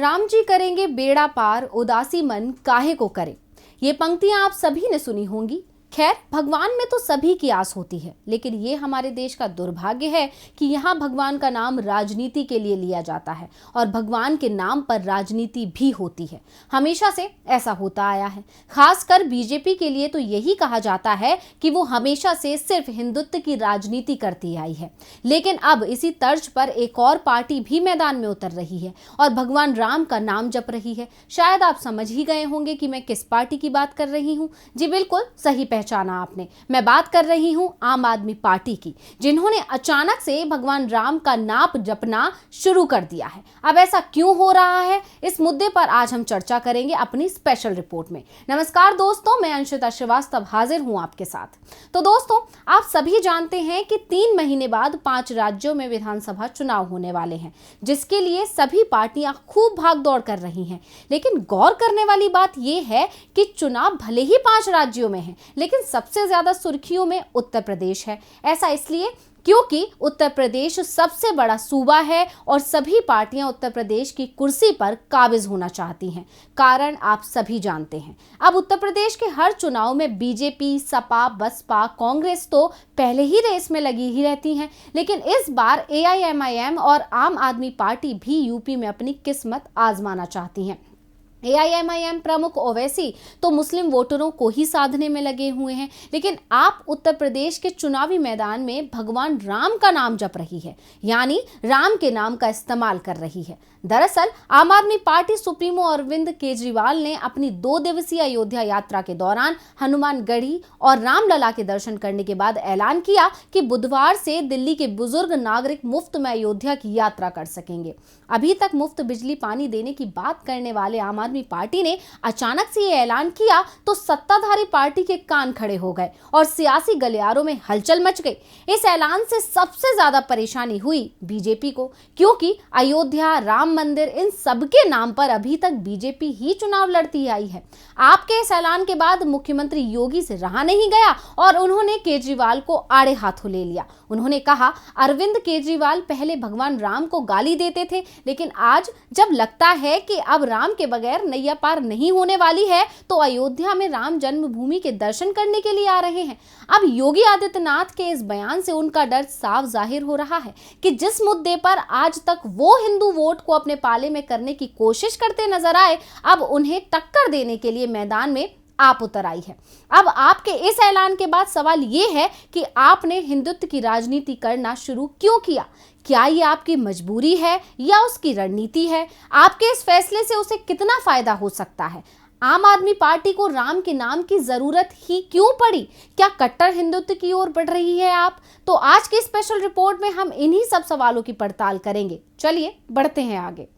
राम जी करेंगे बेड़ा पार, उदासी मन काहे को करे। ये पंक्तियां आप सभी ने सुनी होंगी। खैर, भगवान में तो सभी की आस होती है, लेकिन ये हमारे देश का दुर्भाग्य है कि यहाँ भगवान का नाम राजनीति के लिए लिया जाता है और भगवान के नाम पर राजनीति भी होती है। हमेशा से ऐसा होता आया है। खासकर बीजेपी के लिए तो यही कहा जाता है कि वो हमेशा से सिर्फ हिंदुत्व की राजनीति करती आई है। लेकिन अब इसी तर्ज पर एक और पार्टी भी मैदान में उतर रही है और भगवान राम का नाम जप रही है। शायद आप समझ ही गए होंगे कि मैं किस पार्टी की बात कर रही हूँ। जी बिल्कुल सही पहचाना आपने, मैं बात कर रही हूं आम आदमी पार्टी की, जिन्होंने अचानक से भगवान राम का नाम जपना शुरू कर दिया है। अब ऐसा क्यों हो रहा है, इस मुद्दे पर आज हम चर्चा करेंगे अपनी स्पेशल रिपोर्ट में। नमस्कार दोस्तों, मैं अंशिता श्रीवास्तव हाजिर हूं आपके साथ। तो दोस्तों, आप सभी जानते हैं कि 3 महीने बाद 5 राज्यों में विधानसभा चुनाव होने वाले हैं, जिसके लिए सभी पार्टियां खूब भागदौड़ कर रही हैं। लेकिन गौर करने वाली बात यह है कि चुनाव भले ही 5 राज्यों में है, लेकिन सबसे ज्यादा सुर्खियों में उत्तर प्रदेश है। ऐसा इसलिए क्योंकि उत्तर प्रदेश सबसे बड़ा सूबा है और सभी पार्टियां उत्तर प्रदेश की कुर्सी पर काबिज होना चाहती हैं। कारण आप सभी जानते हैं। अब उत्तर प्रदेश के हर चुनाव में बीजेपी, सपा, बसपा, कांग्रेस तो पहले ही रेस में लगी ही रहती हैं, लेकिन इस बार एआईएमआईएम और आम आदमी पार्टी भी यूपी में अपनी किस्मत आजमाना चाहती हैं। एआईएमआईएम प्रमुख ओवैसी तो मुस्लिम वोटरों को ही साधने में लगे हुए हैं, लेकिन आप उत्तर प्रदेश के चुनावी मैदान में भगवान राम का नाम जप रही है, यानी राम के नाम का इस्तेमाल कर रही है। दरअसल आम आदमी पार्टी सुप्रीमो अरविंद केजरीवाल ने अपनी 2 दिवसीय अयोध्या यात्रा के दौरान हनुमानगढ़ी और रामलला के दर्शन करने के बाद ऐलान किया कि बुधवार से दिल्ली के बुजुर्ग नागरिक मुफ्त में अयोध्या की यात्रा कर सकेंगे। अभी तक मुफ्त बिजली पानी देने की बात करने वाले आम आदमी पार्टी ने अचानक से ये ऐलान किया तो सत्ताधारी पार्टी के कान खड़े हो गए और सियासी गलियारों में हलचल मच गई। इस ऐलान से सबसे ज्यादा परेशानी हुई बीजेपी को, क्योंकि अयोध्या, राम मंदिर, इन सब के नाम पर अभी तक बीजेपी ही चुनाव लड़ती आई है। आपके इस ऐलान के बाद मुख्यमंत्री योगी से रहा नहीं गया और उन्होंने केजरीवाल को आड़े हाथों ले लिया। उन्होंने कहा, अरविंद केजरीवाल पहले भगवान राम को गाली देते थे, लेकिन आज जब लगता है कि अब राम के बगैर नैया पार नहीं होने वाली है, तो अयोध्या में राम जन्मभूमि के दर्शन करने के लिए आ रहे हैं। अब योगी आदित्यनाथ के इस बयान से उनका डर साफ जाहिर हो रहा है कि जिस मुद्दे पर आज तक वो हिंदू वोट को अपने पाले में करने की कोशिश करते नजर आए, अब उन्हें टक्कर देने के लिए मैदान में आप उतर आई है। अब आपके इस ऐलान के बाद सवाल ये है कि आपने हिंदुत्व की राजनीति करना शुरू क्यों किया? क्या ये आपकी मजबूरी है या उसकी रणनीति है? आपके इस फैसले से उसे कितना फायदा हो सकता है? आम आदमी पार्टी को राम के नाम की जरूरत ही क्यों पड़ी? क्या कट्टर हिंदुत्व की ओर बढ़ रही है आप? तो आज की स्पेशल रिपोर्ट में हम इन्हीं सब सवालों की पड़ताल करेंगे। चलिए बढ़ते हैं आगे।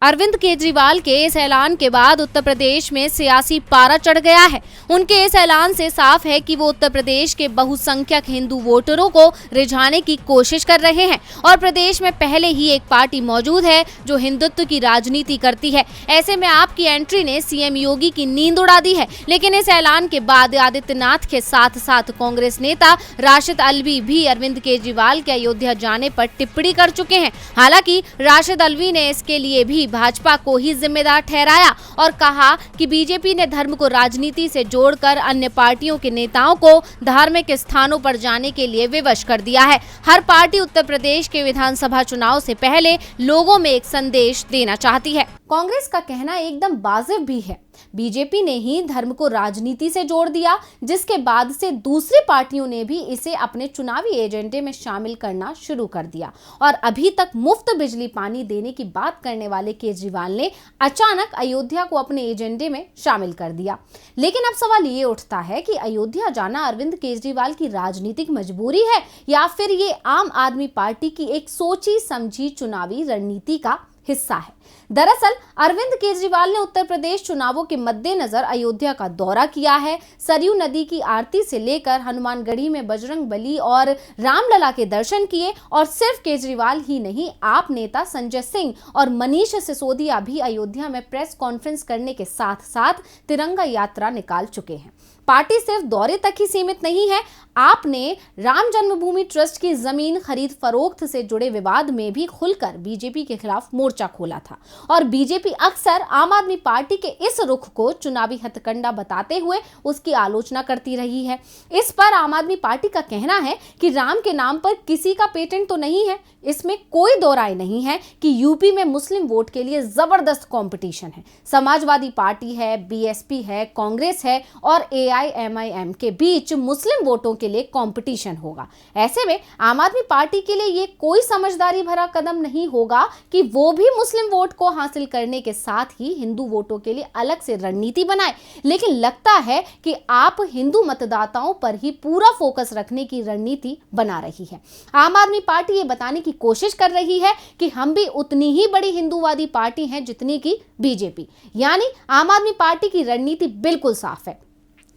अरविंद केजरीवाल के इस ऐलान के बाद उत्तर प्रदेश में सियासी पारा चढ़ गया है। उनके इस ऐलान से साफ है कि वो उत्तर प्रदेश के बहुसंख्यक हिंदू वोटरों को रिझाने की कोशिश कर रहे हैं और प्रदेश में पहले ही एक पार्टी मौजूद है जो हिंदुत्व की राजनीति करती है। ऐसे में आपकी एंट्री ने सीएम योगी की नींद उड़ा दी है। लेकिन इस ऐलान के बाद आदित्यनाथ के साथ साथ कांग्रेस नेता राशिद अल्वी भी अरविंद केजरीवाल के अयोध्या जाने पर टिप्पणी कर चुके हैं। हालांकि राशिद अल्वी ने इसके लिए भी भाजपा को ही जिम्मेदार ठहराया और कहा कि बीजेपी ने धर्म को राजनीति से जोड़कर अन्य पार्टियों के नेताओं को धार्मिक स्थानों पर जाने के लिए विवश कर दिया है। हर पार्टी उत्तर प्रदेश के विधानसभा चुनाव से पहले लोगों में एक संदेश देना चाहती है। कांग्रेस का कहना एकदम वाजिब भी है। बीजेपी ने ही धर्म को राजनीति से जोड़ दिया, जिसके बाद से दूसरी पार्टियों ने भी इसे अपने चुनावी एजेंडे में शामिल करना शुरू कर दिया और अभी तक मुफ्त बिजली पानी देने की बात करने वाले केजरीवाल ने अचानक अयोध्या को अपने एजेंडे में शामिल कर दिया। लेकिन अब सवाल ये उठता है कि अयोध्या जाना अरविंद केजरीवाल की राजनीतिक मजबूरी है या फिर ये आम आदमी पार्टी की एक सोची समझी चुनावी रणनीति का हिस्सा है। दरअसल अरविंद केजरीवाल ने उत्तर प्रदेश चुनावों के मद्देनजर अयोध्या का दौरा किया है। सरयू नदी की आरती से लेकर हनुमानगढ़ी में बजरंग बली और रामलला के दर्शन किए और सिर्फ केजरीवाल ही नहीं, आप नेता संजय सिंह और मनीष सिसोदिया भी अयोध्या में प्रेस कॉन्फ्रेंस करने के साथ साथ तिरंगा यात्रा निकाल चुके हैं। पार्टी सिर्फ दौरे तक ही सीमित नहीं है, आपने राम जन्मभूमि ट्रस्ट की जमीन खरीद फरोख्त से जुड़े विवाद में भी खुलकर बीजेपी के खिलाफ मोर्चा खोला था। और बीजेपी अक्सर आम आदमी पार्टी के इस रुख को चुनावी हथकंडा बताते हुए उसकी आलोचना करती रही है। इस पर आम आदमी पार्टी का कहना है कि राम के नाम पर किसी का पेटेंट तो नहीं है। इसमें कोई दो राय नहीं है कि यूपी में मुस्लिम वोट के लिए जबरदस्त कंपटीशन है। समाजवादी पार्टी है, बीएसपी है, कांग्रेस है और एआईएमआईएम के बीच मुस्लिम वोटों के लिए कंपटीशन होगा। ऐसे में आम आदमी पार्टी के लिए यह कोई समझदारी भरा कदम नहीं होगा कि वो भी मुस्लिम वोट को हासिल करने के साथ ही हिंदू वोटों के लिए अलग से रणनीति बनाए। लेकिन लगता है कि आप हिंदू मतदाताओं पर ही पूरा फोकस रखने की रणनीति बना रही है। आम आदमी पार्टी ये बताने की कोशिश कर रही है कि हम भी उतनी ही बड़ी हिंदूवादी पार्टी हैं जितनी की बीजेपी। यानी आम आदमी पार्टी की रणनीति बिल्कुल साफ है।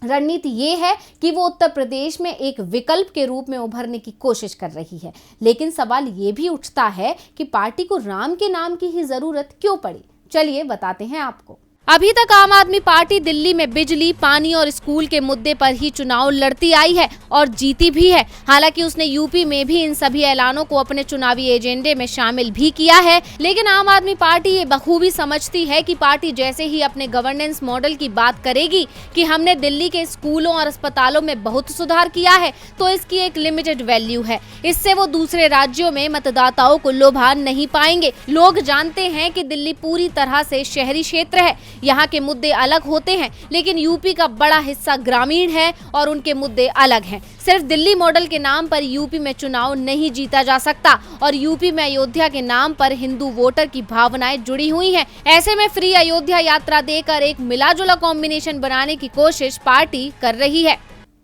रणनीति ये है कि वो उत्तर प्रदेश में एक विकल्प के रूप में उभरने की कोशिश कर रही है। लेकिन सवाल ये भी उठता है कि पार्टी को राम के नाम की ही जरूरत क्यों पड़ी। चलिए बताते हैं आपको। अभी तक आम आदमी पार्टी दिल्ली में बिजली, पानी और स्कूल के मुद्दे पर ही चुनाव लड़ती आई है और जीती भी है। हालांकि उसने यूपी में भी इन सभी ऐलानों को अपने चुनावी एजेंडे में शामिल भी किया है। लेकिन आम आदमी पार्टी ये बखूबी समझती है कि पार्टी जैसे ही अपने गवर्नेंस मॉडल की बात करेगी कि हमने दिल्ली के स्कूलों और अस्पतालों में बहुत सुधार किया है, तो इसकी एक लिमिटेड वैल्यू है। इससे वो दूसरे राज्यों में मतदाताओं को लुभा नहीं पाएंगे। लोग जानते हैं कि दिल्ली पूरी तरह से शहरी क्षेत्र है, यहाँ के मुद्दे अलग होते हैं, लेकिन यूपी का बड़ा हिस्सा ग्रामीण है और उनके मुद्दे अलग हैं। सिर्फ दिल्ली मॉडल के नाम पर यूपी में चुनाव नहीं जीता जा सकता और यूपी में अयोध्या के नाम पर हिंदू वोटर की भावनाएं जुड़ी हुई हैं। ऐसे में फ्री अयोध्या यात्रा देकर एक मिला-जुला कॉम्बिनेशन बनाने की कोशिश पार्टी कर रही है।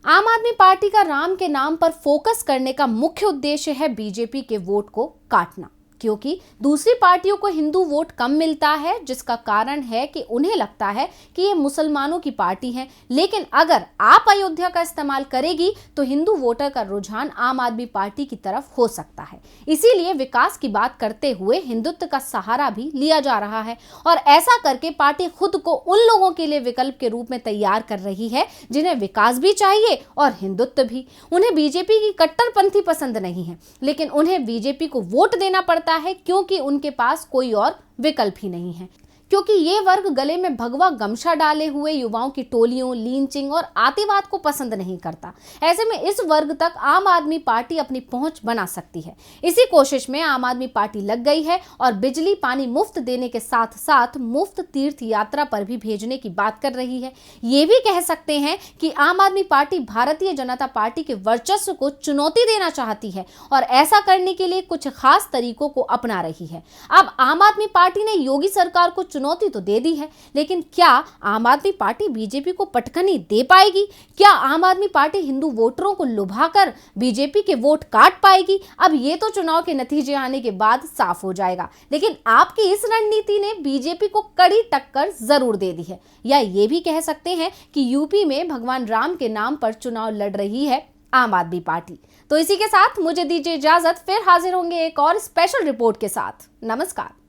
आम आदमी पार्टी का राम के नाम पर फोकस करने का मुख्य उद्देश्य है बीजेपी के वोट को काटना, क्योंकि दूसरी पार्टियों को हिंदू वोट कम मिलता है, जिसका कारण है कि उन्हें लगता है कि ये मुसलमानों की पार्टी है। लेकिन अगर आप अयोध्या का इस्तेमाल करेगी तो हिंदू वोटर का रुझान आम आदमी पार्टी की तरफ हो सकता है। इसीलिए विकास की बात करते हुए हिंदुत्व का सहारा भी लिया जा रहा है और ऐसा करके पार्टी खुद को उन लोगों के लिए विकल्प के रूप में तैयार कर रही है जिन्हें विकास भी चाहिए और हिंदुत्व भी। उन्हें बीजेपी की कट्टरपंथी पसंद नहीं है, लेकिन उन्हें बीजेपी को वोट देना पड़ता है क्योंकि उनके पास कोई और विकल्प ही नहीं है। क्योंकि ये वर्ग गले में भगवा गमछा डाले हुए युवाओं की टोलियों, लिंचिंग और आतिवाद को पसंद नहीं करता। ऐसे में इस वर्ग तक आम आदमी पार्टी अपनी पहुंच बना सकती है। इसी कोशिश में आम आदमी पार्टी लग गई है और बिजली, पानी मुफ्त देने के साथ साथ मुफ्त तीर्थ यात्रा पर भी भेजने की बात कर रही है। ये भी कह सकते हैं कि आम आदमी पार्टी भारतीय जनता पार्टी के वर्चस्व को चुनौती देना चाहती है और ऐसा करने के लिए कुछ खास तरीकों को अपना रही है। अब आम आदमी पार्टी ने योगी सरकार को चुनौती तो दे दी है, लेकिन क्या आम आदमी पार्टी बीजेपी को पटखनी दे पाएगी? क्या आम आदमी पार्टी हिंदू वोटरों को लुभाकर बीजेपी के वोट काट पाएगी? अब ये तो चुनाव के नतीजे आने के बाद साफ हो जाएगा। लेकिन आपकी इस रणनीति ने बीजेपी को कड़ी टक्कर जरूर दे दी है। या ये भी कह सकते हैं कि यूपी में भगवान राम के नाम पर चुनाव लड़ रही है आम आदमी पार्टी। तो इसी के साथ मुझे दीजिए इजाजत, फिर हाजिर होंगे एक और स्पेशल रिपोर्ट के साथ। नमस्कार।